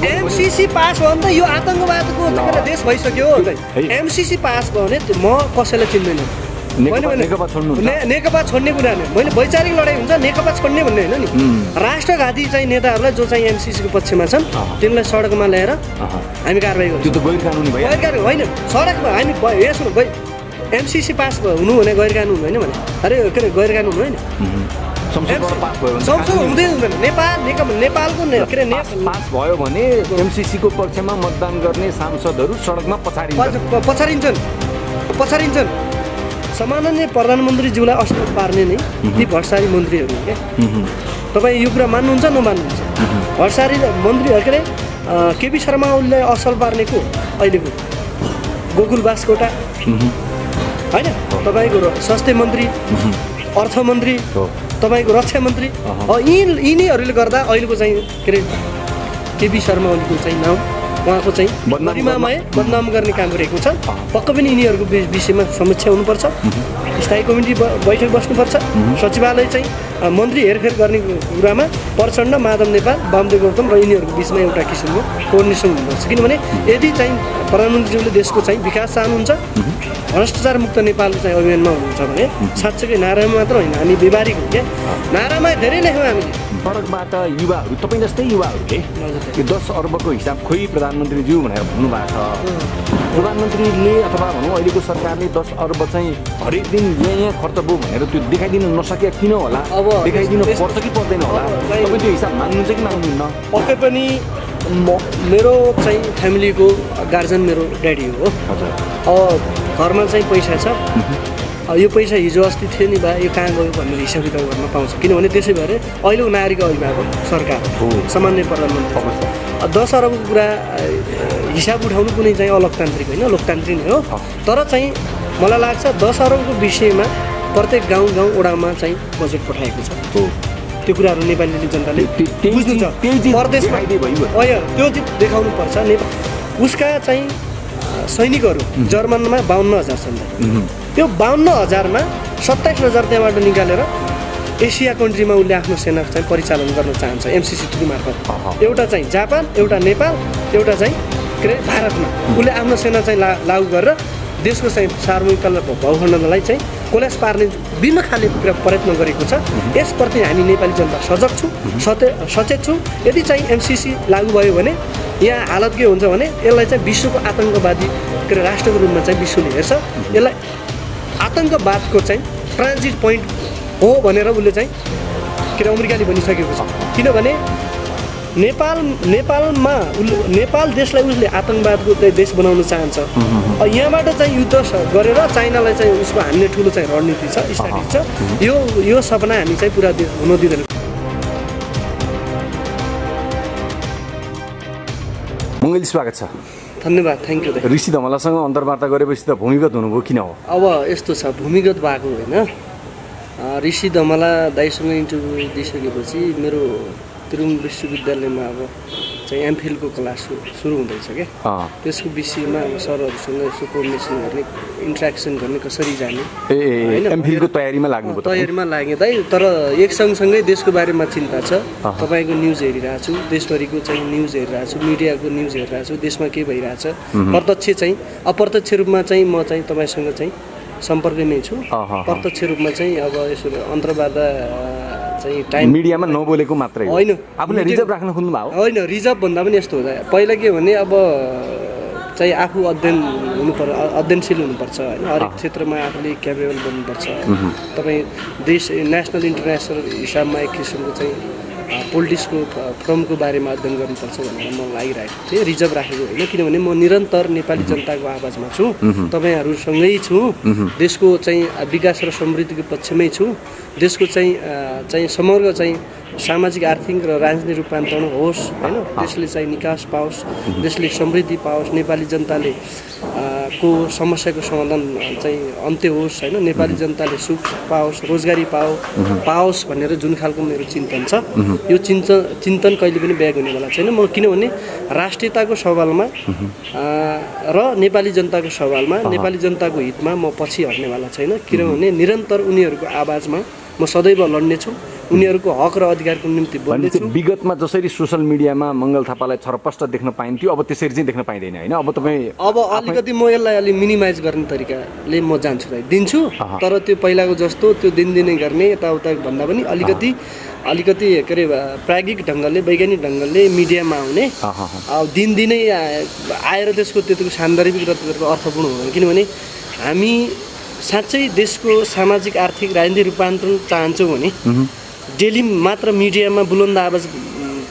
MCC pass भयो भने त यो आतंकवादको देश भइसक्यो। एमसीसी पास भयो भने म कसैलाई चिन्दैन। नेकपा छोड्ने कुरा होइन, मैले वैचारिक लडाइँ हुन्छ नेकपा छोड्ने भन्ने होइन नि। राष्ट्रघाती चाहिँ नेताहरूलाई जो चाहिँ एमसीसीको पक्षमा छन् तिनलाई सडकमा ल्याएर हामी कारबाही गर्छौँ। त्यो त गैर कानुनी भयो। गैर कानुनी होइन, सडकमा हामी यसो एमसीसी पास हुनु भने गैर कानुन होइन भने अरे के अरे गैर कानुन होइन। संसद हुँदैन। नेपालको के अरे पास भयो भने एमसीसीको पक्षमा मतदान गर्ने सांसदहरू सडकमा पछारिन्छन्। सामान्य प्रधानमन्त्रीज्यूलाई असल पार्ने नै यी भट्टाचारी मन्त्रीहरू क्या। तपाईँ यो कुरा मान्नुहुन्छ नमान्नुहुन्छ? भट्टाचारी मन्त्रीहरू के अरे केपी शर्मा ओलीलाई असल पार्ने को अहिलेको गोकुल बास्कोटा होइन, तपाईँको स्वास्थ्य मन्त्री, अर्थमन्त्री, तपाईँको रक्षा मन्त्री, यिनीहरूले गर्दा अहिलेको चाहिँ के अरे केपी शर्मा ओलीको चाहिँ नाम उहाँको चाहिँ गरिमामय बदनाम गर्ने काम गरेको छ। पक्कै पनि यिनीहरूको विषयमा समीक्षा हुनुपर्छ, स्थायी कमिटी बैठक बस्नुपर्छ। सचिवालय चाहिँ मन्त्री हेरफेर गर्ने कुरामा प्रचण्ड, माधव नेपाल, वामदेव गौतम र यिनीहरूको बिचमा एउटा किसिमको कोर्डिनेसन हुनुपर्छ। किनभने यदि चाहिँ प्रधानमन्त्रीज्यूले देशको चाहिँ विकास चाहनुहुन्छ, भ्रष्टाचार मुक्त नेपाल चाहिँ अभियानमा हुनुहुन्छ भने साँच्चै नारामा मात्र होइन, हामी व्यवहारिक हो क्या। नारामा धेरै लेख्यौँ हामीले। सडकबाट युवाहरू, तपाईँ जस्तै युवाहरूले यो 10 अर्बको हिसाब खोइ प्रधानमन्त्रीज्यू भनेर भन्नुभएको छ। प्रधानमन्त्रीले अथवा भनौँ अहिलेको सरकारले 10 अर्ब चाहिँ हरेक दिन यहाँ खर्च भयो भनेर त्यो देखाइदिनु नसके किन होला? देखाइदिनु पर्छ कि पर्दैन होला? तपाईँ त्यो हिसाब माग्नुहुन्छ कि माग्नुहुन्न? पक्कै पनि मेरो चाहिँ फ्यामिलीको गार्जियन मेरो ड्याडी हो। घरमा चाहिँ पैसा छ, यो पैसा हिजो अस्ति थियो नि बा यो कहाँ गयो भनेर हिसाब किताब गर्न पाउँछ। किनभने त्यसै भएर अहिलेको नागरिक अभिभावक सरकार सामान्य प्रधानमन्त्री 10 अरबको कुरा हिसाब उठाउनु कुनै चाहिँ अलोकतान्त्रिक होइन, लोकतान्त्रिक नै हो। तर चाहिँ मलाई लाग्छ 10 अरबको विषयमा प्रत्येक गाउँ वडामा चाहिँ बजेट पठाएको छ। त्यो कुराहरू नेपाली जनताले बुझ्नु छ। प्रदेशमा त्यो देखाउनु पर्छ। उसका चाहिँ सैनिकहरू जर्मनमा 52,000 छन्। त्यो 52,000मा 27,000 त्यहाँबाट निकालेर एसिया कन्ट्रीमा उसले आफ्नो सेना चाहिँ परिचालन गर्न चाहन्छ एमसीसी थ्रु मार्फत। एउटा चाहिँ जापान, एउटा नेपाल, एउटा चाहिँ के अरे भारतमा उसले आफ्नो सेना चाहिँ लागू गरेर देशको चाहिँ सार्वभौमिकता भूखण्डलाई चाहिँ कोल्यास पार्ने विभिन्न खाले प्रयत्न गरेको छ। यसप्रति हामी नेपाली जनता सजग छौँ, सचेत छौँ। यदि चाहिँ एमसीसी लागू भयो भने यहाँ हालत के हुन्छ भने यसलाई चाहिँ विश्वको आतङ्कवादी के अरे राष्ट्रको रूपमा चाहिँ विश्वले हेर्छ। यसलाई आतङ्कवादको चाहिँ ट्रान्जिट पोइन्ट हो भनेर उसले चाहिँ के अरे अमेरिकाले भनिसकेको छ। किनभने नेपाल देशलाई उसले आतङ्कवादको देश बनाउन चाहन्छ। यहाँबाट चाहिँ युद्ध गरेर चाइनालाई चाहिँ उसको हान्ने ठुलो चाहिँ रणनीति छ, स्ट्राटेजी छ। यो सपना हामी चाहिँ पुरा हुन दिँदैन। मङ्गली स्वागत छ। धन्यवाद, थ्याङ्क यू। ऋषि धमलासँग अन्तर्वार्ता गरेपछि त भूमिगत हुनुभयो, किन हो? अब यस्तो छ, भूमिगत भएको होइन। ऋषि धमला दाइसँग इन्टरभ्यू दिइसकेपछि मेरो त्रिभुवन विश्वविद्यालयमा अब चाहिँ एमफिलको क्लास सुरु हुँदैछ क्या। त्यसको विषयमा अब सरहरूसँग यसो कोर्डिनेसन गर्ने, इन्ट्रेक्सन गर्ने, कसरी जाने एमफिलको तयारीमा लागेँ दाइ। तर एक सँगसँगै देशको बारेमा चिन्ता छ। तपाईँको न्युज हेरिरहेको छु, देशभरिको चाहिँ न्युज हेरिरहेको छु, मिडियाको न्युज हेरिरहेको छु, देशमा के भइरहेछ। प्रत्यक्ष चाहिँ अप्रत्यक्ष रूपमा चाहिँ म चाहिँ तपाईँसँग चाहिँ सम्पर्कमै छु। प्रत्यक्ष रूपमा चाहिँ अब यसो अन्तर्वार्ता चाहिँ टाइम मिडियामा नबोलेको मात्रै होइन, आफूले रिजर्भ राख्न खोज्नुभयो होइन। रिजर्भ भन्दा पनि यस्तो हुँदा पहिला के भने अब चाहिँ आफू अध्ययनशील हुनुपर्छ होइन। हरेक क्षेत्रमा आफूले क्यापेबल बन्नुपर्छ। तपाईँ देश नेसनल इन्टरनेसनल हिसाबमा एक किसिमको चाहिँ पोलिटिक्सको फर्मको बारेमा अध्ययन गर्नुपर्छ भनेर म लागिरहेको थिएँ। रिजर्भ राखेको होइन, किनभने म निरन्तर नेपाली जनताको आवाजमा छु, तपाईँहरूसँगै छु। देशको चाहिँ विकास र समृद्धिको पक्षमै छु। देशको चाहिँ समग्र चाहिँ सामाजिक, आर्थिक र राजनीतिक रूपान्तरण होस् होइन। देशले चाहिँ निकास पाओस्, देशले समृद्धि पाओस्, नेपाली जनताले को समस्याको समाधान चाहिँ अन्त्य होस् होइन। नेपाली जनताले सुख पाओस्, रोजगारी पाओस् भनेर जुन खालको मेरो चिन्तन छ, यो चिन्तन कहिले पनि ब्याग हुनेवाला छैन। म किनभने राष्ट्रियताको सवालमा र नेपाली जनताको सवालमा नेपाली जनताको हितमा म पछि हट्नेवाला छैन। किनभने निरन्तर उनीहरूको आवाजमा म सदैव लड्नेछु। उनीहरूको हक र अधिकारको निम्ति बोल्दैछु। विगतमा जसरी सोसल मिडियामा मङ्गल थापालाई छरपष्ट देख्न पाइन्थ्यो अब त्यसरी चाहिँ देख्न पाइँदैन होइन? अब तपाईँ अब अलिकति म यसलाई अलि मिनिमाइज गर्ने तरिकाले म जान्छु दिन्छु, तर त्यो पहिलाको जस्तो त्यो दिनदिनै गर्ने यताउता भन्दा पनि अलिकति के अरे प्राज्ञिक ढङ्गले वैज्ञानिक ढङ्गले मिडियामा आउने, अब दिनदिनै आएर त्यसको त्यतिको सान्दर्भिक र त्यसको अर्थपूर्ण हुँदैन। किनभने हामी साँच्चै देशको सामाजिक आर्थिक राजनीतिक रूपान्तरण चाहन्छौँ भने डेली मात्र मिडियामा बुलन्द आवाज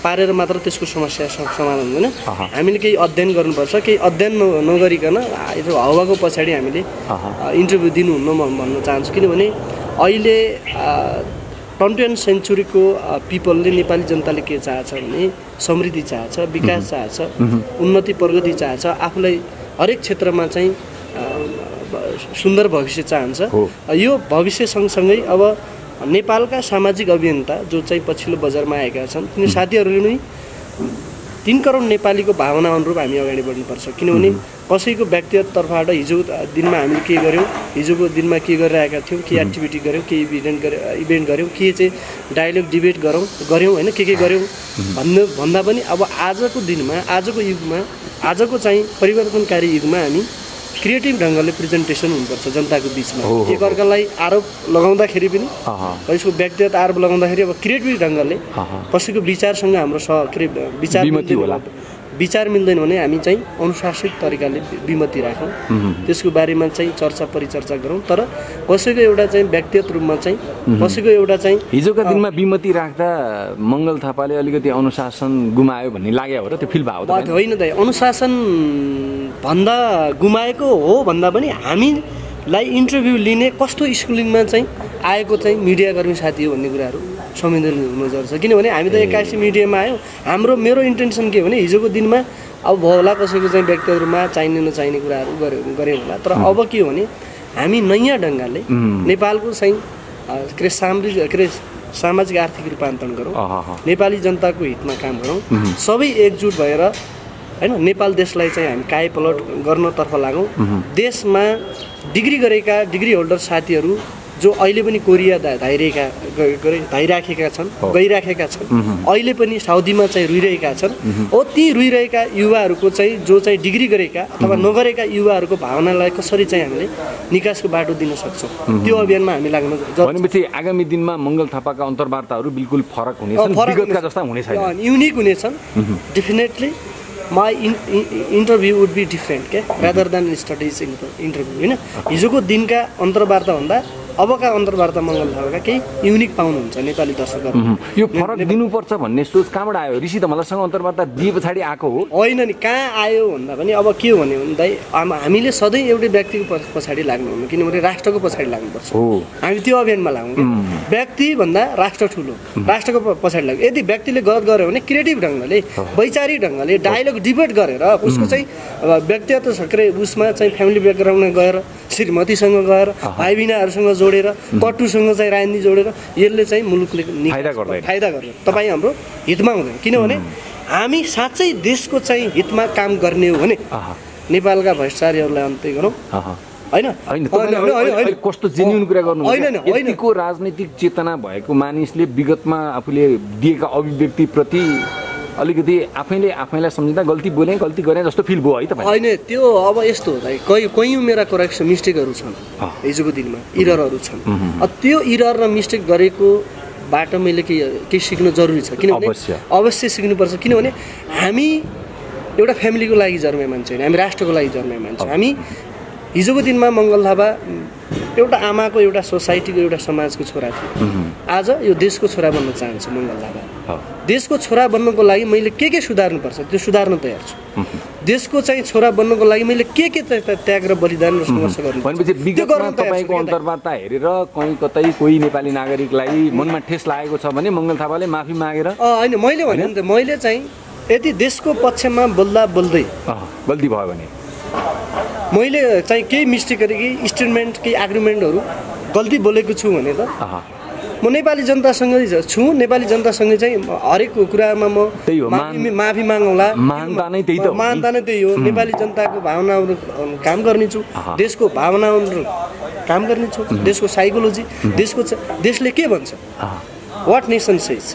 पारेर मात्र त्यसको समस्या समाधान हुँदैन। हामीले केही अध्ययन गर्नुपर्छ। केही अध्ययन नगरिकन हावाको पछाडि हामीले इन्टरभ्यू दिनुहुन्न म भन्न चाहन्छु। किनभने अहिले 21st सेन्चुरीको पिपलले नेपाली जनताले के चाहछ भने समृद्धि चाहछ, विकास चाहछ, उन्नति प्रगति चाहछ, आफूलाई हरेक क्षेत्रमा चाहिँ सुन्दर भविष्य चाहन्छ। यो भविष्य सँगसँगै अब नेपालका सामाजिक अभियन्ता जो चाहिँ पछिल्लो बजारमा आएका छन् तिनी साथीहरूले पनि 3 करोड नेपालीको भावना अनुरूप हामी अगाडि बढ्नुपर्छ। किनभने कसैको व्यक्तिगत तर्फबाट हिजो दिनमा हामीले के गर्यौँ, हिजोको दिनमा के गरिरहेका थियौँ, के एक्टिभिटी गऱ्यौँ, के इभेन्ट गऱ्यौँ, के चाहिँ डायलग डिबेट गऱ्यौँ होइन, के गऱ्यौँ भन्दा पनि अब आजको दिनमा आजको युगमा आजको चाहिँ परिवर्तनकारी युगमा हामी क्रिएटिभ ढङ्गले प्रेजेन्टेसन हुनुपर्छ जनताको बिचमा। एकअर्कालाई आरोप लगाउँदाखेरि पनि कसैको व्यक्तिगत आरोप लगाउँदाखेरि अब क्रिएटिभ ढङ्गले कसैको विचारसँग हाम्रो विचार मिल्दैन भने हामी चाहिँ अनुशासित तरिकाले विमति राखौँ, त्यसको बारेमा चाहिँ चर्चा परिचर्चा गरौँ। तर कसैको एउटा चाहिँ व्यक्तिगत रूपमा चाहिँ कसैको एउटा चाहिँ हिजोका दिनमा विमति राख्दा मङ्गल थापाले अलिकति अनुशासन गुमायो भन्ने लाग्यो हो र त्यो फिल भयो त? होइन दाइ, अनुशासन भन्दा गुमाएको हो भन्दा पनि हामीलाई इन्टरभ्यू लिने कस्तो स्कुलिङमा चाहिँ आएको चाहिँ मिडियाकर्मी साथी हो भन्ने कुराहरू संवेदनशील हुनु जरुरी छ। किनभने हामी त 81 मिडियामा आयौँ। मेरो इन्टेन्सन के हो भने हिजोको दिनमा अब होला कसैको चाहिँ व्यक्तिगत रूपमा चाहिने नचाहिने कुराहरू गऱ्यौँ होला, तर अब के हो भने हामी नयाँ ढङ्गले नेपालको चाहिँ सामाजिक आर्थिक रूपान्तरण गरौँ, नेपाली जनताको हितमा काम गरौँ, सबै एकजुट भएर हैन नेपाल देशलाई चाहिँ हामी कायापलट गर्नतर्फ लागौँ। देशमा डिग्री होल्डर साथीहरू जो अहिले पनि कोरिया गइराखेका छन् अहिले पनि साउदीमा चाहिँ रुइरहेका छन्, ती रुइरहेका युवाहरूको चाहिँ जो चाहिँ डिग्री गरेका अथवा नगरेका युवाहरूको भावनालाई कसरी चाहिँ हामीले निकासको बाटो दिन सक्छौँ त्यो अभियानमा हामी लाग्न भनेपछि आगामी दिनमा मङ्गल थापाका अन्तर्वार्ताहरू बिल्कुल फरक हुनेछन्, विगतका जस्ता हुने छैन, युनिक हुनेछन्। Definitely my interview would be different rather than studies interview हैन। हिजोको दिनका अन्तर्वार्ता भन्दा अबका अन्तर्वार्ता मङ्गल थापाका केही युनिक पाउनुहुन्छ नेपाली दर्शकहरू। यो फरक दिनुपर्छ भन्ने सोच कहाँबाट आयो? ऋषि त मल्लसँग अन्तर्वार्ता दिए पछाडि आएको हो होइन नि? कहाँ आयो भन्दा पनि अब के हो भने दाइ हामीले सधैँ एउटै व्यक्तिको पछाडि लाग्नुहुन्न, किनभने राष्ट्रको पछाडि लाग्नुपर्छ। हामी त्यो अभियानमा लागौँ। व्यक्ति भन्दा राष्ट्र ठुलो, राष्ट्रको पछाडि लाग्यो। यदि व्यक्तिले गलत गर्यो भने क्रिएटिभ ढङ्गले वैचारिक ढङ्गले डायलग डिबेट गरेर उसको चाहिँ व्यक्तिगत उसमा चाहिँ फ्यामिली ब्याकग्राउन्डमा गएर श्रीमतीसँग गएर भाइ बिनाहरूसँग जोडेर कटुसँग चाहिँ राजनीति जोडेर यसले चाहिँ मुलुकले फाइदा गर्दैन। तपाईँ हाम्रो हितमा हुँदैन। किनभने हामी साँच्चै देशको चाहिँ हितमा काम गर्ने हो भने नेपालका भ्रष्टाचारीहरूलाई अन्त्य गरौँ होइन। कस्तो जेन्युन कुरा गर्नु यतिको राजनीतिक चेतना भएको मानिसले विगतमा आफूले दिएका अभिव्यक्तिप्रति अलिकति आफैलाई सम्झिँदा गल्ती गरेँ जस्तो फिल भयो है तपाईँ? होइन, त्यो अब यस्तो हो दाइ, कयौँ मेरा करेक्सन मिस्टेकहरू छन् हिजोको दिनमा, इररहरू छन्। त्यो इरर र मिस्टेक गरेकोबाट मैले केही सिक्नु जरुरी छ। किनभने अवश्य सिक्नुपर्छ। किनभने हामी एउटा फ्यामिलीको लागि जन्मे मान्छे होइन, हामी राष्ट्रको लागि जन्मे मान्छे। हामी हिजोको दिनमा मङ्गल थापा एउटा आमाको एउटा सोसाइटीको एउटा समाजको छोरा थियो। आज यो देशको छोरा बन्न चाहन्छु मङ्गल थापा। देशको छोरा बन्नको लागि मैले के सुधार्नुपर्छ त्यो सुधार्न तयार छु। देशको चाहिँ छोरा बन्नको लागि मैले के त्याग र बलिदान र सङ्घर्ष गर्नु भनेपछि विगतमा तपाईँको अन्तर्वार्ता हेरेर कहीँ कतै कोही नेपाली नागरिकलाई मनमा ठेस लागेको छ भने मङ्गल थापाले माफी मागेर होइन मैले भने नि त मैले चाहिँ यदि देशको पक्षमा बोल्दै गल्ती भयो भने मैले चाहिँ केही मिस्टेकहरू केही स्टेटमेन्ट केही आर्गुमेन्टहरू गल्ती बोलेको छु भने त म नेपाली जनतासँगै छु। नेपाली जनतासँगै चाहिँ हरेक कुरामा म माफी मागौँला। महानता नै त्यही हो। नेपाली जनताको भावनाहरू काम गर्नेछु, देशको भावनाहरू काम गर्नेछु, देशको साइकोलोजी देशले के भन्छ वाट नेसन सेज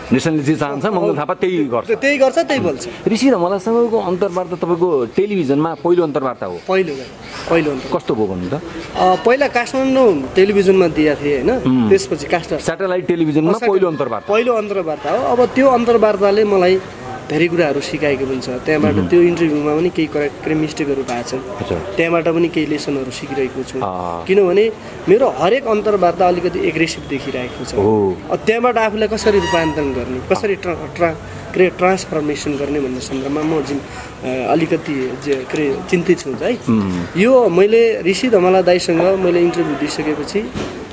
नेसनले जे चाहन्छ मङ्गल थापा त्यही गर्छ त्यही गर्छ त्यही बोल्छ ऋषि धमलासँगको अन्तर्वार्ता तपाईँको टेलिभिजनमा पहिलो अन्तर्वार्ता हो पहिलो अन्तर कस्तो भयो भन्नु त पहिला काठमाडौँ टेलिभिजनमा दिएको थिएँ होइन त्यसपछि स्याटेलाइट टेलिभिजनमा पहिलो अन्तर्वार्ता हो अब त्यो अन्तर्वार्ताले मलाई धेरै कुराहरू सिकाएको पनि छ त्यहाँबाट त्यो इन्टरभ्यूमा पनि केही मिस्टेकहरू भएको छन् त्यहाँबाट पनि केही लेसनहरू सिकिरहेको छु किनभने मेरो हरेक अन्तर्वार्ता अलिकति एग्रेसिभ देखिरहेको छ त्यहाँबाट आफूलाई कसरी रूपान्तरण गर्ने कसरी ट्रान्सफर्मेसन गर्ने भन्ने सन्दर्भमा म अलिकति चिन्तित छु है यो मैले ऋषि धमला दाइसँग मैले इन्टरभ्यू दिइसकेपछि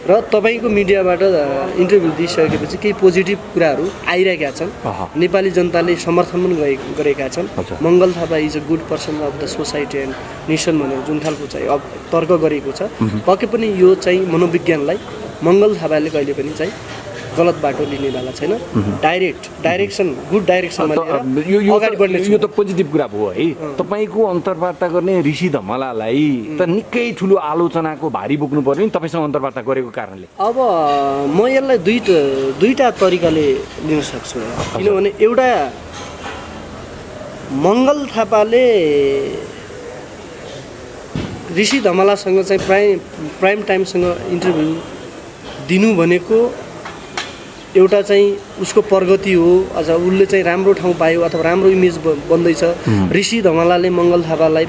र तपाईँको मिडियाबाट इन्टरभ्यू दिइसकेपछि केही पोजिटिभ कुराहरू आइरहेका छन् नेपाली जनताले समर्थन पनि गरेका छन् Mangal Thapa is a good person of the society and nation भनेर जुन खालको चाहिँ अब तर्क गरेको छ पक्कै पनि यो चाहिँ मनोविज्ञानलाई मङ्गल थापाले कहिले पनि चाहिँ गलत बाटो लिनेवाला छैन डाइरेक्सन गुड डाइरेक्सनमा अगाडि बढ्ने यो त पोजिटिभ कुरा भयो है तपाईँको अन्तर्वार्ता गर्ने ऋषि धमलालाई त निकै ठुलो आलोचनाको भारी बोक्नु पर्यो नि तपाईँसँग अन्तर्वार्ता गरेको कारणले अब म यसलाई दुईटा तरिकाले लिन सक्छु किनभने एउटा मङ्गल थापाले ऋषि धमलासँग चाहिँ प्राइम टाइमसँग इन्टरभ्यू दिनु भनेको एउटा चाहिँ उसको प्रगति हो अझ उसले चाहिँ राम्रो ठाउँ पायो अथवा राम्रो इमेज बन्दैछ ऋषि धमलाले मङ्गल थापालाई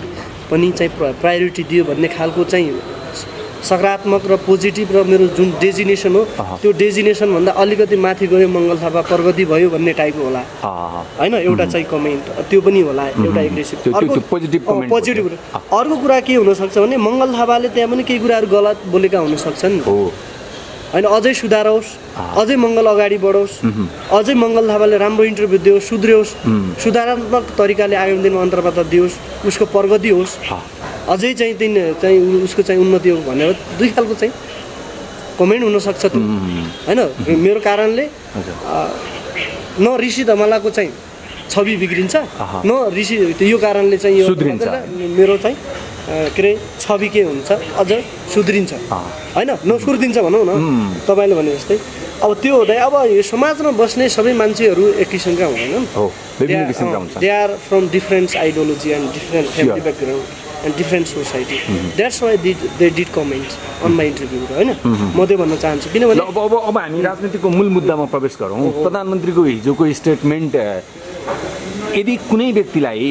पनि चाहिँ प्रायोरिटी दियो भन्ने खालको चाहिँ सकारात्मक र पोजिटिभ र मेरो जुन डेजिनेसन हो त्यो डेजिनेसनभन्दा अलिकति माथि गयो मङ्गल थापा प्रगति भयो भन्ने टाइपको होला होइन एउटा चाहिँ कमेन्ट त्यो पनि होला एउटा एग्रेसिभ पोजिटिभ अर्को कुरा के हुनसक्छ भने मङ्गल थापाले त्यहाँ पनि केही कुराहरू गलत बोलेका हुनसक्छन् होइन अझै सुधारोस् अझै मङ्गल अगाडि बढोस् अझै मङ्गल थापाले राम्रो इन्टरभ्यू दियोस् सुध्रियोस् सुधारात्मक तरिकाले आगामी दिनमा अन्तर्वार्ता दियोस् उसको प्रगति होस् अझै चाहिँ उसको चाहिँ उन्नति हो भनेर दुई खालको चाहिँ कमेन्ट हुनसक्छ त्यो होइन मेरो कारणले न ऋषि धमलाको चाहिँ छवि बिग्रिन्छ न ऋषि यो कारणले चाहिँ यो मेरो चाहिँ के अरे छवि के हुन्छ अझ सुध्रिन्छ होइन नसुध्रिन्छ भनौँ न तपाईँले भने जस्तै अब त्यो हुँदै अब यो समाजमा बस्ने सबै मान्छेहरू एक किसिमका हुँदैनन् they are from different ideology and different family background and different society that's why they did comment on my interview होइन म त्यो भन्न चाहन्छु किनभने अब हामी राजनीतिको मूल मुद्दामा प्रवेश गरौँ प्रधानमन्त्रीको हिजोको स्टेटमेन्ट यदि कुनै व्यक्तिलाई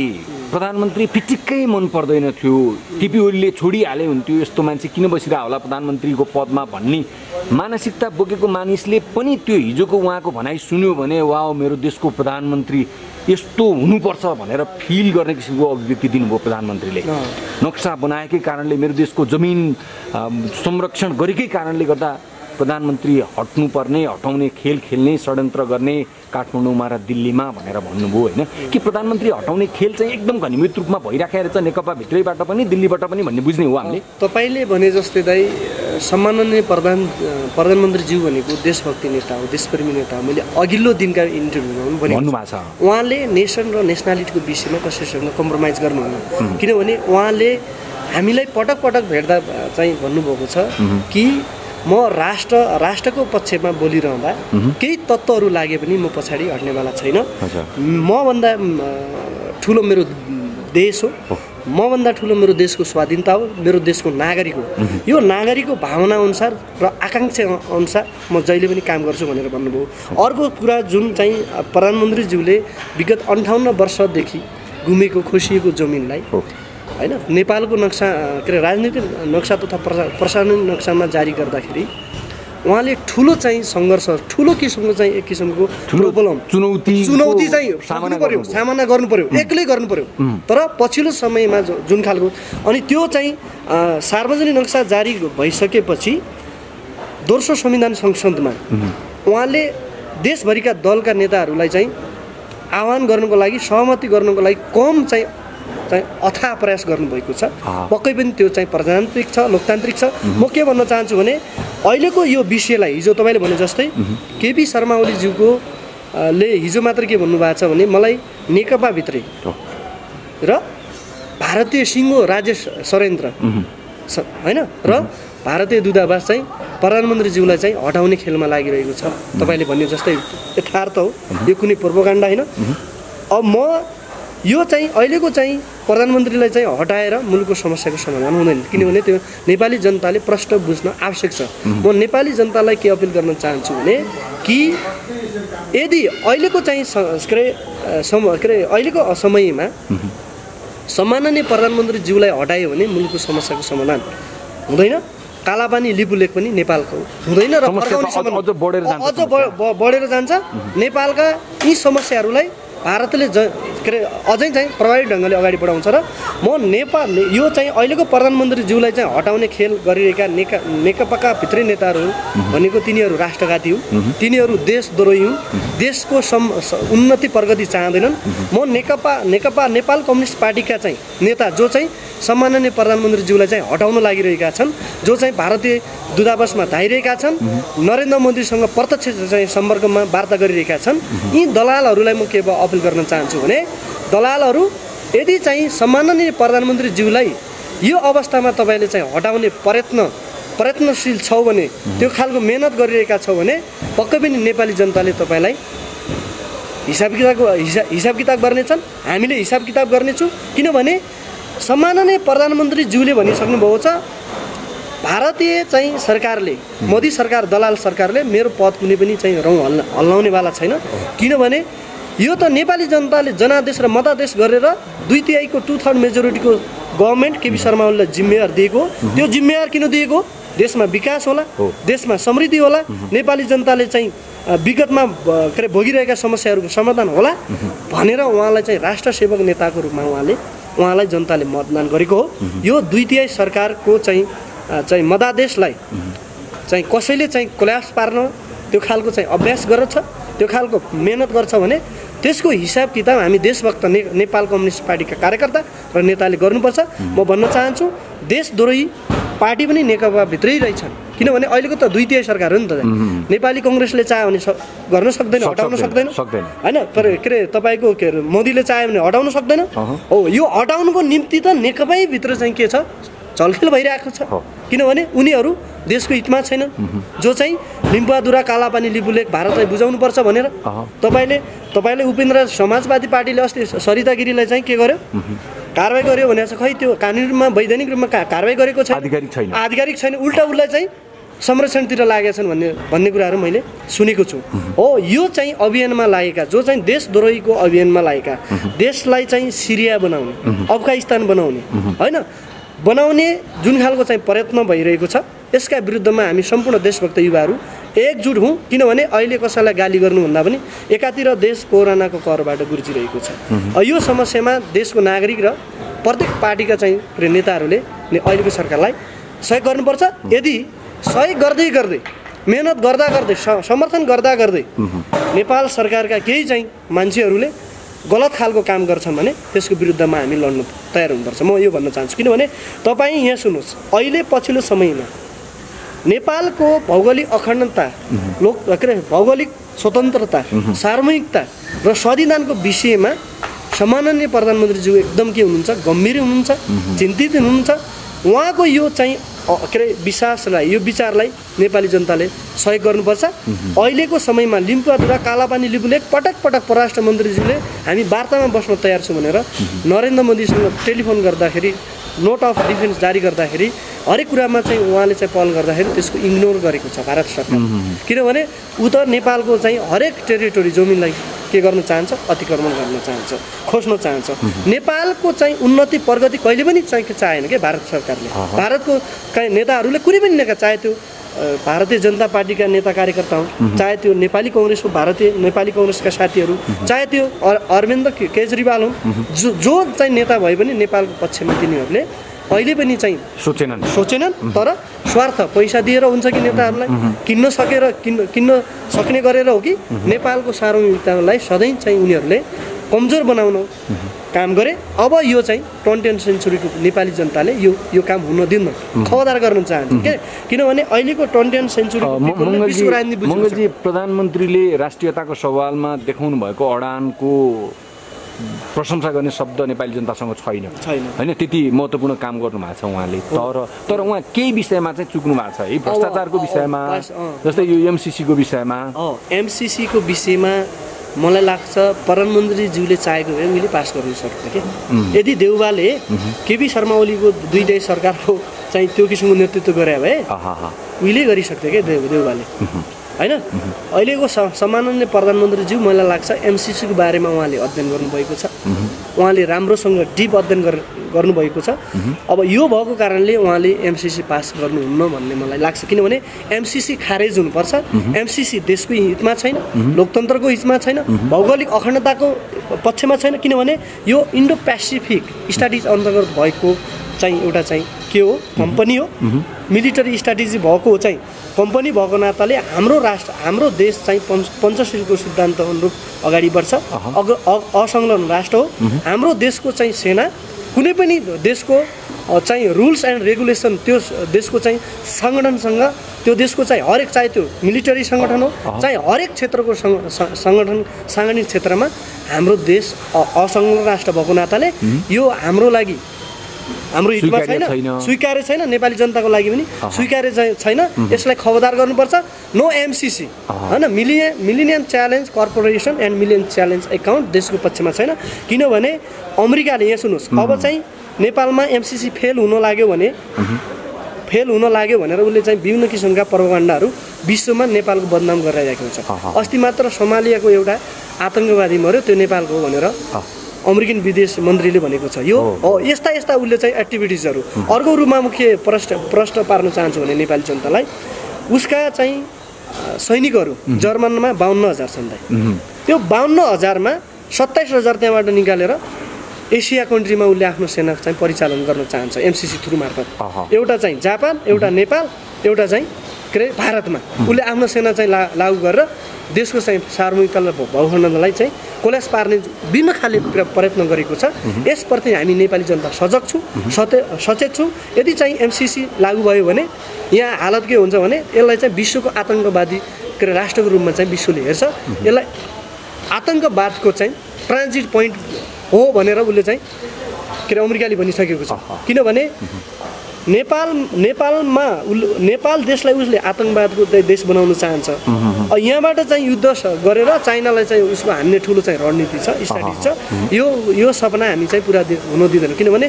प्रधानमन्त्री फिटिक्कै मन पर्दैन थियो केपी ओलीले छोडिहाले हुन्थ्यो यस्तो मान्छे किन बसिरह होला प्रधानमन्त्रीको पदमा भन्ने मानसिकता बोकेको मानिसले पनि त्यो हिजोको उहाँको भनाइ सुन्यो भने वा मेरो देशको प्रधानमन्त्री यस्तो हुनुपर्छ भनेर फिल गर्ने किसिमको अभिव्यक्ति दिनुभयो प्रधानमन्त्रीले नक्सा बनाएकै कारणले मेरो देशको जमिन संरक्षण गरेकै कारणले गर्दा प्रधानमन्त्री हट्नुपर्ने हटाउने खेल खेल्ने षड्यन्त्र गर्ने काठमाडौँमा र दिल्लीमा भनेर भन्नुभयो होइन कि प्रधानमन्त्री हटाउने खेल चाहिँ एकदम घनीभूत रूपमा भइराखेको रहेछ नेकपा भित्रैबाट पनि दिल्लीबाट पनि भन्ने बुझ्ने हो हामीले तपाईँले भने जस्तै दाइ सम्माननीय प्रधानमन्त्रीज्यू भनेको देशभक्ति नेता हो देशप्रेमी नेता हो मैले अघिल्लो दिनका इन्टरभ्यूमा पनि भन्नुभएको छ उहाँले नेसन र नेसनालिटीको विषयमा कसैसँग कम्प्रोमाइज गर्नुहुन्न किनभने उहाँले हामीलाई पटक पटक भेट्दा चाहिँ भन्नुभएको छ कि म राष्ट्रको पक्षमा बोलिरहँदा केही तत्त्वहरू लागे पनि म पछाडि हट्नेवाला छैन मभन्दा ठुलो मेरो देश हो मभन्दा ठुलो मेरो देशको स्वाधीनता हो मेरो देशको नागरिक हो यो नागरिकको भावना अनुसार र आकाङ्क्षा अनुसार म जहिले पनि काम गर्छु भनेर भन्नुभयो अर्को कुरा जुन चाहिँ प्रधानमन्त्रीज्यूले विगत 58 वर्षदेखि घुमेको खोसिएको जमिनलाई होइन नेपालको नक्सा के अरे राजनीतिक नक्सा तथा प्रशासनिक नक्सामा जारी गर्दाखेरि उहाँले ठुलो चाहिँ सङ्घर्ष ठुलो किसिमको चाहिँ एक किसिमको प्रब्लम चुनौती चाहिँ सामना गर्नु पर्यो एक्लै गर्नु पर्यो तर पछिल्लो समयमा जुन खालको अनि त्यो चाहिँ सार्वजनिक नक्सा जारी भइसकेपछि दोस्रो संविधान संसदमा उहाँले देशभरिका दलका नेताहरूलाई चाहिँ आह्वान गर्नको लागि सहमति गर्नको लागि कम चाहिँ अथाह प्रयास गर्नुभएको छ पक्कै पनि त्यो चाहिँ प्रजातान्त्रिक छ लोकतान्त्रिक छ म के भन्न चाहन्छु भने अहिलेको यो विषयलाई हिजो तपाईँले भने जस्तै केपी शर्मा ओलीज्यूको ले हिजो मात्र के भन्नुभएको छ भने मलाई नेकपाभित्रै र भारतीय सिङ्गो राज्य षड्यन्त्र होइन र भारतीय दूतावास चाहिँ प्रधानमन्त्रीज्यूलाई चाहिँ हटाउने खेलमा लागिरहेको छ। तपाईँले भन्ने जस्तै यथार्थ हो, यो कुनै प्रोपोगन्डा होइन। अब म यो चाहिँ अहिलेको चाहिँ प्रधानमन्त्रीलाई चाहिँ हटाएर मुलुकको समस्याको समाधान हुँदैन, किनभने त्यो नेपाली जनताले प्रश्न बुझ्न आवश्यक छ। म नेपाली जनतालाई के अपिल गर्न चाहन्छु भने कि यदि अहिलेको चाहिँ अहिलेको समयमा सम्माननीय प्रधानमन्त्रीज्यूलाई हटायो भने मुलुकको समस्याको समाधान हुँदैन। कालापानी लिपुलेक पनि नेपालको हुँदैन र अझ बढेर जान्छ। नेपालका यी समस्याहरूलाई भारतले अझै चाहिँ प्रभावी ढङ्गले अगाडि बढाउँछ र म यो चाहिँ अहिलेको प्रधानमन्त्रीज्यूलाई चाहिँ हटाउने खेल गरिरहेका नेकपाका भित्रै नेताहरू भनेको तिनीहरू राष्ट्रघाती हुन्, तिनीहरू देशद्रोही हुन्, देशको उन्नति प्रगति चाहँदैनन्। म नेकपा नेपाल कम्युनिस्ट पार्टीका चाहिँ नेता जो चाहिँ सम्माननीय प्रधानमन्त्रीज्यूलाई चाहिँ हटाउन लागिरहेका छन्, जो चाहिँ भारतीय दूतावासमा धाइरहेका छन्, नरेन्द्र मोदीसँग प्रत्यक्ष चाहिँ सम्पर्कमा वार्ता गरिरहेका छन्, यी दलालहरूलाई म के अपिल गर्न चाहन्छु भने दलालहरू यदि चाहिँ सम्माननीय प्रधानमन्त्रीज्यूलाई यो अवस्थामा तपाईँले चाहिँ हटाउने प्रयत्नशील छौ भने, त्यो खालको मेहनत गरिरहेका छौ भने पक्कै पनि नेपाली जनताले तपाईँलाई हिसाब किताब गर्नेछन्, हामीले हिसाब किताब गर्नेछौँ। किनभने सम्माननीय प्रधानमन्त्रीज्यूले भनिसक्नुभएको छ, भारतीय चाहिँ सरकारले, मोदी सरकार, दलाल सरकारले मेरो पद कुनै पनि चाहिँ रौँ हल्लाउनेवाला छैन। किनभने यो त नेपाली जनताले जनादेश र मतादेश गरेर 2/3 2/3 मेजोरिटीको गभर्मेन्ट केपी शर्मा ओलीलाई जिम्मेवार दिएको। त्यो जिम्मेवार किन दिएको? देशमा विकास होला, देशमा समृद्धि होला, नेपाली जनताले चाहिँ विगतमा भोगिरहेका समस्याहरूको समाधान होला भनेर उहाँलाई चाहिँ राष्ट्र सेवक नेताको रूपमा उहाँलाई जनताले मतदान गरेको हो। यो 2/3 सरकारको चाहिँ मतादेशलाई चाहिँ कसैले चाहिँ कोल्याप्स पार्न त्यो खालको चाहिँ अभ्यास गर्छ, त्यो खालको मेहनत गर्छ भने त्यसको हिसाब किताब हामी देशभक्त नेपाल कम्युनिस्ट पार्टीका कार्यकर्ता र नेताले गर्नुपर्छ। म भन्न चाहन्छु देशद्रोही पार्टी पनि नेकपा भित्रै रहेछन्, किनभने अहिलेको त 2/3 सरकार हो नि त। नेपाली कङ्ग्रेसले चाह्यो भने गर्न सक्दैन, हटाउन सक्दैन होइन, तर तपाईँको मोदीले चाह्यो भने हटाउन सक्दैन। हो, यो हटाउनुको निम्ति त नेकपै भित्र चाहिँ के छ, छलफल भइरहेको छ। किनभने उनीहरू देशको हितमा छैनन्, जो चाहिँ लिम्बुवादुरा कालापानी लिपुलेक भारतलाई बुझाउनुपर्छ भनेर तपाईँले उपेन्द्र समाजवादी पार्टीले अस्ति सरिता गिरीलाई चाहिँ के गर्यो, कारवाही गर्यो भनेर चाहिँ खै त्यो कानुनी रूपमा वैधानिक रूपमा कारवाही गरेको छैन, आधिकारिक छैन, उल्टा उसलाई चाहिँ संरक्षणतिर लागेका छन् भन्ने कुराहरू मैले सुनेको छु। हो, यो चाहिँ अभियानमा लागेका, जो चाहिँ देशद्रोहीको अभियानमा लागेका, देशलाई चाहिँ सिरिया बनाउने, अफगानिस्तान बनाउने जुन खालको चाहिँ प्रयत्न भइरहेको छ, यसका विरुद्धमा हामी सम्पूर्ण देशभक्त युवाहरू एकजुट हौँ। किनभने अहिले कसैलाई गाली गर्नुभन्दा पनि एकातिर देश कोरोनाको कहरबाट गुर्जिरहेको छ। यो समस्यामा देशको नागरिक र प्रत्येक पार्टीका चाहिँ नेताहरूले अहिलेको सरकारलाई सहयोग गर्नुपर्छ। यदि सहयोग गर्दै गर्दै, मेहनत गर्दा गर्दै, समर्थन गर्दा गर्दै नेपाल सरकारका केही चाहिँ मान्छेहरूले गलत खालको काम गर्छन् भने त्यसको विरुद्धमा हामी लड्नु तयार हुनुपर्छ। म यो भन्न चाहन्छु। किनभने तपाईँ यहाँ सुन्नुहोस्, अहिले पछिल्लो समयमा नेपालको भौगोलिक अखण्डता, भौगोलिक स्वतन्त्रता, सार्वभौमिकता र संविधानको विषयमा सम्माननीय प्रधानमन्त्रीज्यू एकदम के हुनुहुन्छ, गम्भीर हुनुहुन्छ, चिन्तित हुनुहुन्छ। उहाँको यो चाहिँ विश्वासलाई, यो विचारलाई नेपाली जनताले सहयोग गर्नुपर्छ। अहिलेको समयमा लिम्बुवादुरा कालापानी लिपुलेक पटक परराष्ट्र मन्त्रीज्यूले हामी वार्तामा बस्न तयार छौँ भनेर नरेन्द्र मोदीसँग टेलिफोन गर्दाखेरि, नोट अफ डिफेन्स जारी गर्दाखेरि, हरेक कुरामा चाहिँ उहाँले चाहिँ पहल गर्दाखेरि त्यसको इग्नोर गरेको छ भारत सरकार। किनभने ऊ त नेपालको चाहिँ हरेक टेरिटोरी जमिनलाई के गर्न चाहन्छ, अतिक्रमण गर्न चाहन्छ, खोज्न चाहन्छ। नेपालको चाहिँ उन्नति प्रगति कहिले पनि चाहिँ चाहेन क्या भारत सरकारले। भारतको नेताहरूले कुनै पनि नेता, चाहे त्यो भारतीय जनता पार्टीका नेता कार्यकर्ता हुन्, चाहे त्यो नेपाली काङ्ग्रेसको नेपाली काङ्ग्रेसका साथीहरू, चाहे त्यो अरविन्द केजरीवाल हुन्, जो चाहिँ नेता भए पनि नेपालको पक्षमा तिनीहरूले कहिले पनि चाहिँ सोचेनन्। तर स्वार्थ पैसा दिएर हुन्छ कि नेताहरूलाई किन्न सक्ने गरेर हो कि नेपालको सार्वभौमिकतालाई सधैँ चाहिँ उनीहरूले कमजोर बनाउन काम गरे। अब यो चाहिँ 20th सेन्चुरीको नेपाली जनताले यो काम हुन दिन्न, खबरदार गर्न चाहन्छ के। किनभने अहिलेको 20th सेन्चुरीको मङ्गलजी, प्रधानमन्त्रीले राष्ट्रियताको सवालमा देखाउनु भएको अडानको प्रशंसा गर्ने शब्द नेपाली जनतासँग छैन हैन त्यति महत्त्वपूर्ण काम गर्नु भएको छ उहाँले तर उहाँ केही विषयमा चाहिँ चुक्नु भएको छ है भ्रष्टाचारको विषयमा जस्तै यो एमसीसी को विषयमा एमसीसी को विषयमा मलाई लाग्छ प्रधानमन्त्रीज्यूले चाहेको भए उहिले पास गर्नु सक्थ्यो के यदि देउवाले केपी शर्मा ओलीको दुईटै सरकारको चाहिँ त्यो किसिमको नेतृत्व गरे भए उहिले गरिसक्थ्यो के देउवाले हैन अहिलेको सम्माननीय प्रधानमन्त्रीज्यू मलाई लाग्छ एमसीसी को बारेमा उहाँले अध्ययन गर्नुभएको छ उहाँले राम्रोसँग डिप अध्ययन गर्नुभएको छ अब यो भएको कारणले उहाँले एमसीसी पास गर्नुहुन्न भन्ने मलाई लाग्छ किनभने एमसीसी खारेज हुनुपर्छ एमसीसी देशको हितमा छैन लोकतन्त्रको हितमा छैन भौगोलिक अखण्डताको पक्षमा छैन किनभने यो इन्डो पेसिफिक स्ट्राटेजी अन्तर्गत भएको चाहिँ एउटा चाहिँ के हो कम्पनी हो मिलिटरी स्ट्राटेजी भएको हो चाहिँ कम्पनी भएको नाताले हाम्रो राष्ट्र हाम्रो देश चाहिँ पञ्चशीलको सिद्धान्त अनुरूप अगाडि बढ्छ असंलग्न राष्ट्र हो हाम्रो देशको चाहिँ सेना कुनै पनि देशको चाहिँ रुल्स एन्ड रेगुलेसन त्यो देशको चाहिँ सङ्गठनसँग त्यो देशको चाहिँ हरेक चाहे त्यो मिलिटरी सङ्गठन हो चाहे हरेक क्षेत्रको सङ्गठन साङ्गठनिक क्षेत्रमा हाम्रो देश असंलग्न राष्ट्र भएको नाताले यो हाम्रो लागि हाम्रो हितमा छैन स्वीकार्य छैन नेपाली जनताको लागि पनि स्वीकार्य छैन यसलाई खबरदार गर्नुपर्छ नो एमसीसी हैन millennium challenge corporation and million challenge account देशको पक्षमा छैन किनभने अमेरिकाले यहाँ सुन्नुहोस् अब चाहिँ नेपालमा एमसीसी फेल हुन लाग्यो भनेर उसले चाहिँ विभिन्न किसिमका प्रोपागन्डाहरू विश्वमा नेपालको बदनाम गरिरहेको छ अस्ति मात्र सोमालियाको एउटा आतंकवादी मर्यो त्यो नेपालको हो भनेर अमेरिकन विदेश मन्त्रीले भनेको छ यो यस्ता उसले चाहिँ एक्टिभिटिजहरू अर्को रूपमा मुख्य प्रश्न पार्न चाहन्छु भने नेपाली जनतालाई उसका चाहिँ सैनिकहरू जर्मनमा 52,000 छन् त्यो 52,000मा 27,000 त्यहाँबाट निकालेर एसिया कन्ट्रीमा उसले आफ्नो सेना चाहिँ परिचालन गर्न चाहन्छ एमसीसी थ्रु मार्फत एउटा चाहिँ जापान एउटा नेपाल एउटा चाहिँ के अरे भारतमा उसले आफ्नो सेना चाहिँ लागू गरेर देशको चाहिँ सार्वभौमिकता र भूखण्डलाई चाहिँ कोल्यास पार्ने विभिन्न खाले प्रयत्न गरेको छ यसप्रति हामी नेपाली जनता सजग छु सचेत छु यदि चाहिँ एमसीसी लागू भयो भने यहाँ हालत के हुन्छ भने यसलाई चाहिँ विश्वको आतंकवादी के अरे राष्ट्रको रूपमा चाहिँ विश्वले हेर्छ यसलाई आतंकवादको चाहिँ ट्रान्जिट पोइन्ट हो भनेर उसले चाहिँ के अरे अमेरिकाले भनिसकेको छ किनभने नेपाल देशलाई उसले आतंकवादको देश बनाउन चाहन्छ यहाँबाट चाहिँ युद्ध गरेर चाइनालाई चाहिँ उसको हान्ने ठुलो चाहिँ रणनीति छ स्ट्राटेजी छ यो सपना हामी चाहिँ पुरा हुन दिँदैनौँ किनभने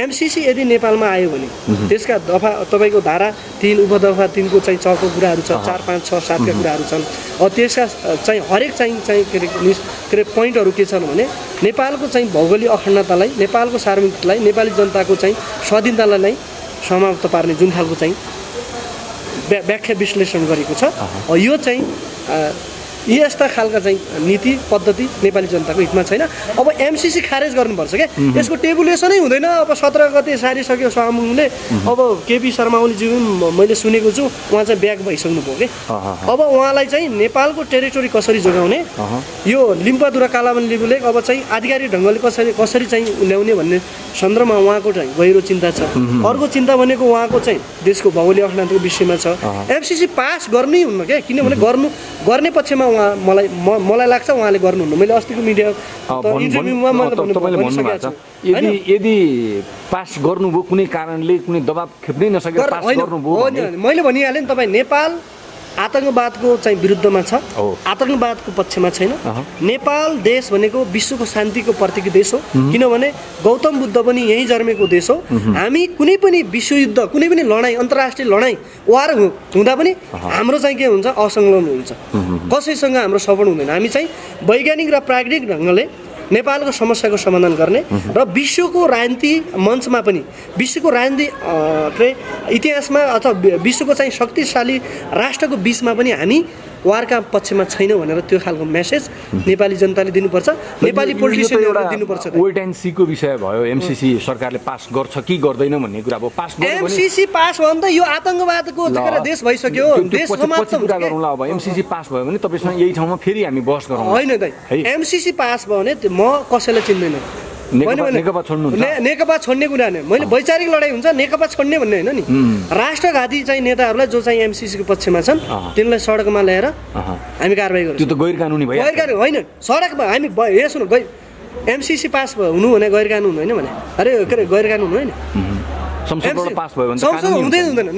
एमसीसी यदि नेपालमा आयो भने त्यसका दफा तपाईँको धारा 3 उपदफा 3 को चाहिँ 6 को कुराहरू छ 4, 5, 6, 7 का कुराहरू छन् त्यसका चाहिँ हरेक चाहिँ के अरे पोइन्टहरू के छन् भने नेपालको चाहिँ भौगोलिक अखण्डतालाई नेपालको सार्वभौमिकतालाई नेपाली जनताको चाहिँ स्वाधीनतालाई समाप्त पार्ने जुन खालको चाहिँ व्याख्या विश्लेषण गरेको छ यो चाहिँ यस्ता खालका चाहिँ नीति पद्धति नेपाली जनताको हितमा छैन अब एमसीसी खारेज गर्नुपर्छ क्या यसको टेबुलेसनै हुँदैन अब 17 गते सारिसक्यो सभामुखले अब केपी शर्मा ओलीज्यू मैले सुनेको छु उहाँ चाहिँ ब्याक भइसक्नु भयो कि अब उहाँलाई चाहिँ नेपालको टेरिटोरी कसरी जोगाउने यो लिम्पादुरा कालावन लिम्बुले अब चाहिँ आधिकारिक ढङ्गले कसरी चाहिँ ल्याउने भन्ने सन्दर्भमा उहाँको चाहिँ गहिरो चिन्ता छ अर्को चिन्ता भनेको उहाँको चाहिँ देशको भौगोलिक अखण्डताको विषयमा छ एमसीसी पास गर्नै हुन्न क्या किनभने गर्ने पक्षमा मलाई लाग्छ उहाँले गर्नुहुन्न मैले अस्तिको मिडिया इन्टरभ्यूमा यदि पास गर्नुभयो कुनै कारणले कुनै दबाब खेप्नै नसकेर पास गर्नुभयो मैले भनिहालेँ नि तपाईँ नेपाल आतंकवादको चाहिँ विरुद्धमा छ आतंकवादको पक्षमा छैन नेपाल देश भनेको विश्वको शान्तिको प्रतीक देश हो किनभने गौतम बुद्ध पनि यही जन्मेको देश हो हामी कुनै पनि विश्वयुद्ध कुनै पनि लडाइँ अन्तर्राष्ट्रिय लडाइँ वार हुँदा पनि हाम्रो चाहिँ के हुन्छ असंलग्न हुन्छ कसैसँग हाम्रो सपोर्ट हुँदैन हामी चाहिँ वैज्ञानिक र प्राकृतिक ढङ्गले नेपालको समस्याको समाधान गर्ने र विश्वको राजनीति मञ्चमा पनि विश्वको राजनीति इतिहासमा अथवा विश्वको चाहिँ शक्तिशाली राष्ट्रको बीचमा पनि हामी वारका पक्षमा छैन भनेर त्यो खालको मेसेज नेपाली जनताले दिनुपर्छ नेपाली पोलिटिसियनले दिनुपर्छ वेट एन्ड सीको विषय भयो एमसीसी सरकारले पास गर्छ कि गर्दैन भन्ने कुरा अब पास गर्यो भने एमसीसी पास भयो भने त यो आतंकवादको देश भइसक्यो देश समाप्त कुरा गरौँला अब एमसीसी पास भयो भने तपाईसँग यही ठाउँमा फेरि हामी बहस गरौँ हैन दाइ एमसीसी पास भयो भने म कसैलाई चिन्दैन नेकपा छोड्नु नेकपा छोड्ने कुरा होइन मैले वैचारिक लडाइँ हुन्छ नेकपा छोड्ने भन्ने होइन नि राष्ट्रघाती चाहिँ नेताहरूलाई जो चाहिँ एमसीसी को पक्षमा छन् तिनलाई सडकमा ल्याएर हामी कारबाही गर्छौँ त्यो त गैर कानुनी भयो गैर कानुनी होइन सडकमा हामी सुन्नु एमसीसी पास हुनु भने गैर कानुन होइन भने अरे के अरे गैर कानुन होइन संसदबाट पास भयो भने संसद हुँदैन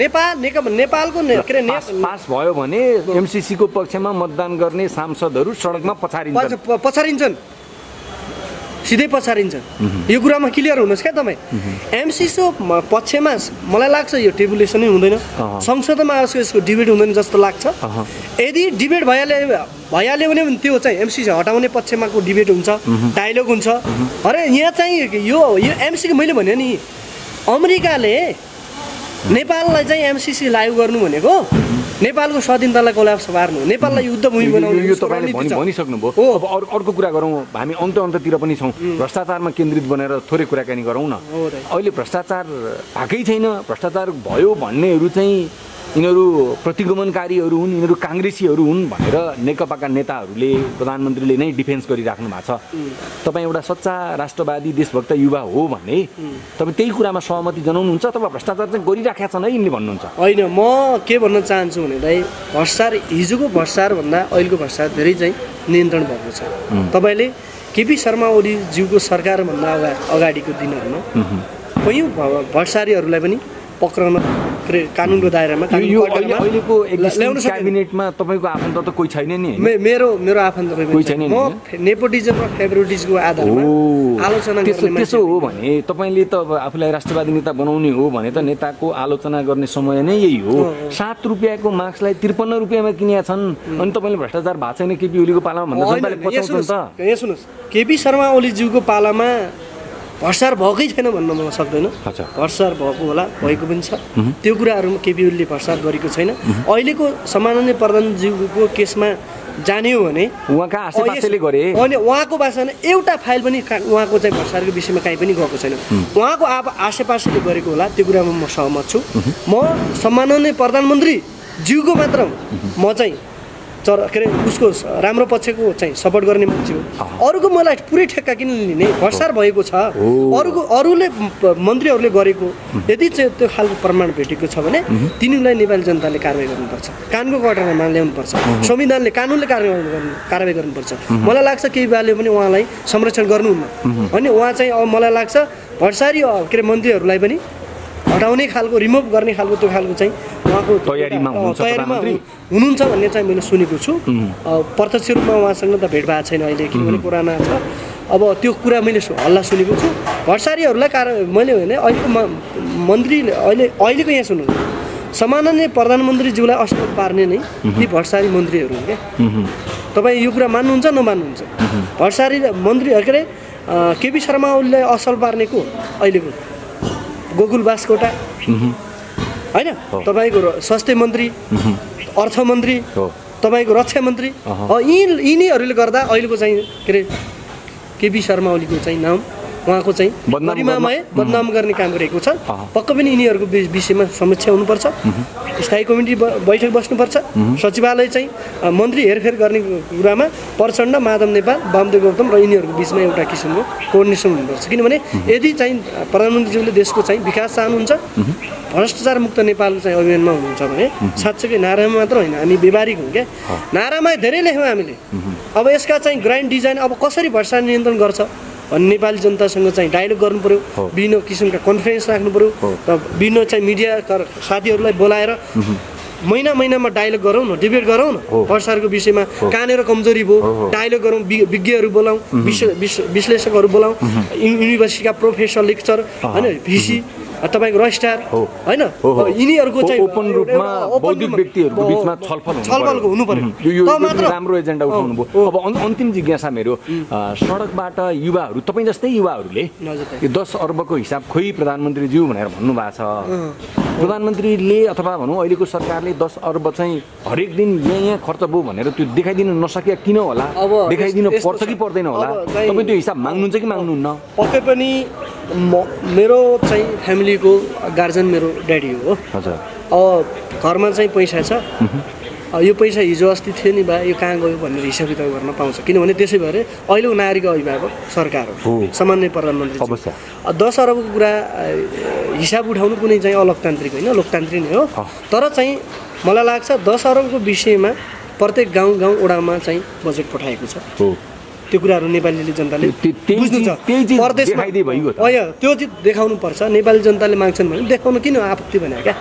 नेपालको के अरे पास भयो भने एमसीसी को पक्षमा मतदान गर्ने सांसदहरू सडकमा पछारिन्छन् सिधै पछारिन्छन् यो कुरामा क्लियर हुनुहोस् क्या तपाईँ एमसीसी पक्षमा मलाई लाग्छ यो टेबुलेसनै हुँदैन संसदमा यसको डिबेट हुँदैन जस्तो लाग्छ यदि डिबेट भइहाल्यो भने त्यो चाहिँ एमसीसी हटाउने पक्षमाको डिबेट हुन्छ डायलग हुन्छ अरे यहाँ चाहिँ यो एमसीसी मैले भने नि अमेरिकाले नेपाललाई चाहिँ एमसीसी लागू गर्नु भनेको नेपालको स्वाधीनतालाई कोल्याप्स पार्नु नेपाललाई युद्ध भूमि बनाउनु यो तपाईले भनिसक्नुभयो अब अर्को कुरा गरौँ हामी अन्ततिर पनि छौँ भ्रष्टाचारमा केन्द्रित बनेर थोरै कुराकानी गरौँ न अहिले भ्रष्टाचार भएकै छैन भ्रष्टाचार भयो भन्नेहरू चाहिँ यिनीहरू प्रतिगमनकारीहरू हुन् यिनीहरू काङ्ग्रेसीहरू हुन् भनेर नेकपाका नेताहरूले प्रधानमन्त्रीले नै डिफेन्स गरिराख्नु भएको छ तपाईँ एउटा सच्चा राष्ट्रवादी देशभक्त युवा हो भने तपाईँ त्यही कुरामा सहमति जनाउनुहुन्छ अथवा भ्रष्टाचार चाहिँ गरिराखेका छन् है यिनले भन्नुहुन्छ होइन म के भन्न चाहन्छु भनेलाई भ्रष्टाचार हिजोको भ्रष्टाचारभन्दा अहिलेको भ्रष्टाचार धेरै चाहिँ नियन्त्रण भएको छ तपाईँले केपी शर्मा ओलीज्यूको सरकारभन्दा अगाडिको दिनहरूमा कयौँ भ्रष्टाचारीहरूलाई पनि पक्राउन कानुनको दायरामा अहिलेको क्याबिनेटमा तपाईँको आफन्त त कोही छैन नि मेरो आफन्त कोही छैन म नेपोटिजम र फेभरेटिजमको आधारमा आलोचना गर्ने त्यसो हो भने तपाईँले त आफूलाई राष्ट्रवादी नेता बनाउने हो भने त नेताको आलोचना गर्ने समय नै यही हो 7 रुपियाँको मार्क्सलाई 53 रुपियाँमा किनेका छन् अनि तपाईँले भ्रष्टाचार भएको छैन केपी ओलीको पालामा भन्दा जनताले पचाउँछन् त यहाँ सुन्नुहोस् केपी शर्मा ओलीज्यूको पालामा भ्रष्टाचार भएकै छैन भन्न म सक्दैन भ्रष्टाचार भएको होला भएको पनि छ त्यो कुराहरूमा केपी ओलीले भ्रष्टाचार गरेको छैन अहिलेको सम्माननीय प्रधानज्यूको केसमा जाने हो भने उहाँका आसेपासेले गरे अनि उहाँको भाषामा एउटा फाइल पनि उहाँको चाहिँ भ्रष्टाचारको विषयमा कहीँ पनि गएको छैन उहाँको आसेपासेले गरेको होला त्यो कुरामा म सहमत छु म सम्माननीय प्रधानमन्त्री ज्यूको मात्र म चाहिँ के अरे उसको राम्रो पक्षको चाहिँ सपोर्ट गर्ने मान्छे हो अरूको मलाई पुरै ठेक्का किन लिने भ्रष्टाचार भएको छ अरूले मन्त्रीहरूले गरेको यदि चाहिँ त्यो खालको प्रमाण भेटेको छ भने तिनीहरूलाई नेपाली जनताले कारवाही गर्नुपर्छ कानुनको कटरमा ल्याउनुपर्छ संविधानले कानुनले कारवाही गर्नुपर्छ मलाई लाग्छ केही बेलाले पनि उहाँलाई संरक्षण गर्नुहुन्न अनि उहाँ चाहिँ अब मलाई लाग्छ भ्रष्टाचारी के अरे मन्त्रीहरूलाई पनि हटाउने खालको रिमुभ गर्ने खालको त्यो खालको चाहिँ उहाँको तयारीमा हुनुहुन्छ भन्ने चाहिँ मैले सुनेको छु प्रत्यक्ष रूपमा उहाँसँग त भेट भएको छैन अहिले किनभने पुराना छ अब त्यो कुरा मैले हल्ला सुनेको छु भ्रष्टाचारीहरूलाई मैले भने अहिलेको मन्त्रीले अहिलेको यहाँ सुन्नु सम्माननीय प्रधानमन्त्रीज्यूलाई असल पार्ने नै यी भ्रष्टाचारी मन्त्रीहरू हुन् क्या तपाईँ यो कुरा मान्नुहुन्छ नमान्नुहुन्छ भ्रष्टाचारी मन्त्री के अरे केपी शर्मा ओलीलाई असल पार्ने को अहिलेको गोकुल बास्कोटा होइन तपाईँको स्वास्थ्य मन्त्री अर्थमन्त्री तपाईँको रक्षा मन्त्री यिनीहरूले गर्दा अहिलेको चाहिँ के अरे केपी शर्मा ओलीको चाहिँ नाम उहाँको चाहिँ गरिमामय बदनाम गर्ने काम गरेको छ पक्कै पनि यिनीहरूको विषयमा समीक्षा हुनुपर्छ स्थायी कमिटी बैठक बस्नुपर्छ सचिवालय चाहिँ मन्त्री हेरफेर गर्ने कुरामा प्रचण्ड माधव नेपाल वामदेव गौतम र यिनीहरूको बिचमा एउटा किसिमको कोअर्डिनेसन हुनुपर्छ किनभने यदि चाहिँ प्रधानमन्त्रीज्यूले देशको चाहिँ विकास चाहनुहुन्छ भ्रष्टाचार मुक्त नेपालको चाहिँ अभियानमा हुनुहुन्छ भने साँच्चै नारामा मात्र होइन हामी व्यवहारिक हौँ क्या नारामा धेरै लेख्यौँ हामीले अब यसका चाहिँ ग्रान्ड डिजाइन अब कसरी भ्रष्टाचार नियन्त्रण गर्छ अनि नेपाली जनतासँग चाहिँ डायलग गर्नु पर्यो विभिन्न किसिमका कन्फरेन्स राख्नु पर्यो र विभिन्न चाहिँ मिडिया साथीहरूलाई बोलाएर महिनामा डायलग गरौँ न डिबेट गरौँ न भ्रष्टाचारको विषयमा कहाँनिर कमजोरी भयो डायलग गरौँ विज्ञहरू बोलाउँ विश्लेषकहरू बोलाउँ युनिभर्सिटीका प्रोफेसर लेक्चर होइन भिसी तपाईँको रजिस्ट्रार होइन यिनीहरूको चाहिँ ओपन रूपमा बौद्धिक व्यक्तिहरूको बिचमा छलफलको हुनु पर्यो यो राम्रो एजेन्डा उठाउनु भयो अब अन्तिम जिज्ञासा मेरो सडकबाट युवाहरू तपाईँ जस्तै युवाहरूले यो 10 अर्बको हिसाब खोइ प्रधानमन्त्रीज्यू भनेर भन्नुभएको छ प्रधानमन्त्रीले अथवा भनौँ अहिलेको सरकारले 10 अर्ब चाहिँ हरेक दिन यहाँ खर्च भयो भनेर त्यो देखाइदिन नसके किन होला देखाइदिन पर्छ कि पर्दैन होला तपाईँ त्यो हिसाब माग्नुहुन्छ कि माग्नुहुन्न पक्कै पनि मेरो चाहिँ फ्यामिलीको गार्जियन मेरो ड्याडी हो हजुर अब घरमा चाहिँ पैसा छ यो पैसा हिजो अस्ति थियो नि बा यो कहाँ गयो भनेर हिसाब किताब गर्न पाउँछ किनभने त्यसै भएर अहिलेको नागरिकको अभिभावक सरकार हो सामान्य प्रधानमन्त्री 10 अरबको कुरा हिसाब उठाउनु कुनै चाहिँ अलोकतान्त्रिक होइन लोकतान्त्रिक नै हो तर चाहिँ मलाई लाग्छ 10 अरबको विषयमा प्रत्येक गाउँ वडामा चाहिँ बजेट पठाएको छ त्यो कुराहरू नेपाली जनताले बुझ्नु छ। परदेशमा त्यो चाहिँ देखाउनु पर्छ। नेपाली जनताले माग्छन् भने देखाउनु किन आपत्ति भने क्या।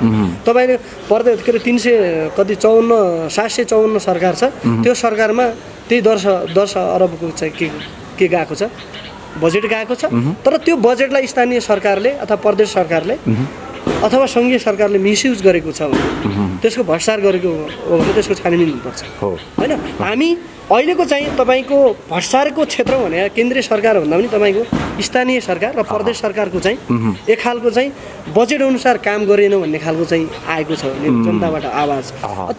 तपाईँले परदेश के अरे 754 सरकार छ, त्यो सरकारमा त्यही 10 अरबको चाहिँ के गएको छ, बजेट गएको छ। तर त्यो बजेटलाई स्थानीय सरकारले अथवा प्रदेश सरकारले अथवा सङ्घीय सरकारले मिसयुज गरेको छ भने, त्यसको भ्रष्टाचार गरेको हो भने त्यसको छानबिन हुनुपर्छ होइन। हामी अहिलेको चाहिँ तपाईँको भ्रष्टाचारको क्षेत्र भने केन्द्रीय सरकार भन्दा पनि तपाईँको स्थानीय सरकार र प्रदेश सरकारको चाहिँ एक खालको चाहिँ बजेट अनुसार काम गरेन भन्ने खालको चाहिँ आएको छ जनताबाट आवाज।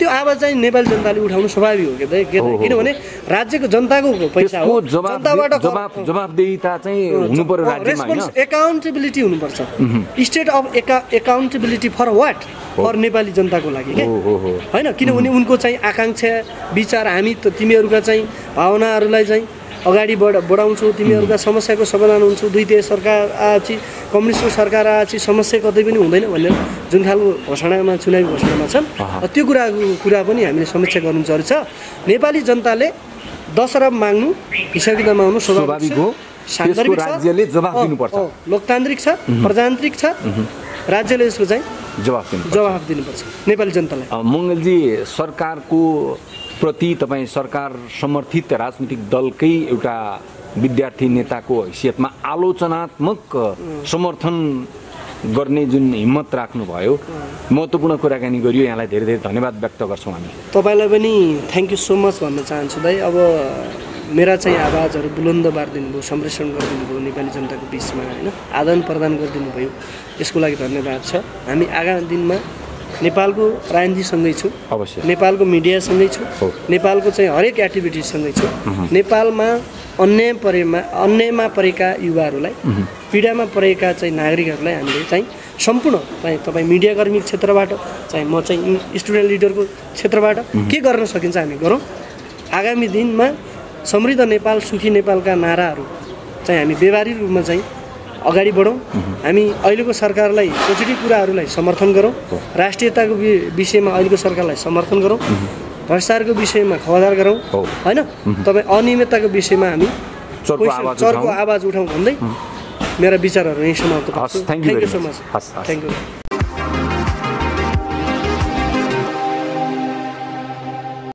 त्यो आवाज चाहिँ नेपाली जनताले उठाउनु स्वाभाविक हो किनभने राज्यको जनताको पैसा हो, जनताबाट जवाफदेहिता चाहिँ हुनु पर्यो राज्यमा हैन, एकाउन्टेबिलिटी हुनुपर्छ। State of accountability for what, for Nepali जनताको लागि के होइन। किनभने उनको चाहिँ आकाङ्क्षा विचार हामी तिमीहरूका चाहिँ भावनाहरूलाई चाहिँ अगाडि बढाउँछौ, तिमीहरूका समस्याको समाधान हुन्छौ, द्वितीय सरकार आएपछि कम्युनिस्टको सरकार आएपछि समस्या कतै पनि हुँदैन भनेर जुन खालको घोषणामा चुनावी घोषणामा छन्, त्यो कुरा पनि हामीले समीक्षा गर्नु जरुरी छ। नेपाली जनताले 10 अरब माग्नु हिसाब किताब माग्नु स्वाभाविक हो, सान्दर्भिक छ, राज्यले जवाफ दिनुपर्छ, लोकतान्त्रिक छ, प्रजातान्त्रिक छ, राज्यले यसको चाहिँ जवाफ दिनुपर्छ नेपाली जनतालाई। मङ्गलजी, सरकारको प्रति तपाईँ सरकार समर्थित राजनीतिक दलकै एउटा विद्यार्थी नेताको हैसियतमा आलोचनात्मक समर्थन गर्ने जुन हिम्मत राख्नुभयो, महत्त्वपूर्ण कुराकानी गरियो, यहाँलाई धेरै धेरै धन्यवाद व्यक्त गर्छौँ हामी। तपाईँलाई पनि थ्याङ्क यू सो मच भन्न चाहन्छु दाइ। अब मेरा चाहिँ आवाजहरू बुलन्द पारिदिनु भयो, सम्प्रेषण गरिदिनु भयो नेपाली जनताको बिचमा होइन, आदान प्रदान गरिदिनु भयो, यसको लागि धन्यवाद छ। हामी आगामी दिनमा नेपालको राजनीतिसँगै छु, अवश्य नेपालको मिडियासँगै छु, नेपालको चाहिँ हरेक एक्टिभिटिजसँगै छु। नेपालमा अन्यायमा परेका युवाहरूलाई, पीडामा परेका चाहिँ नागरिकहरूलाई हामीले चाहिँ सम्पूर्ण तपाईँ मिडियाकर्मी क्षेत्रबाट चाहिँ म चाहिँ स्टुडेन्ट लिडरको क्षेत्रबाट के गर्न सकिन्छ हामी गरौँ। आगामी दिनमा समृद्ध नेपाल, सुखी नेपालका नाराहरू चाहिँ हामी व्यवहारिक रूपमा चाहिँ अगाडि बढौँ। हामी अहिलेको सरकारलाई पोजिटिभ कुराहरूलाई समर्थन गरौँ, राष्ट्रियताको विषयमा अहिलेको सरकारलाई समर्थन गरौँ, भ्रष्टाचारको विषयमा खबरदार गरौँ होइन, तपाईँ अनियमितताको विषयमा हामी चर्को आवाज उठाउँ भन्दै मेरा विचारहरू यहीँ समाप्त गर्छु। Thank you so much. Thank you.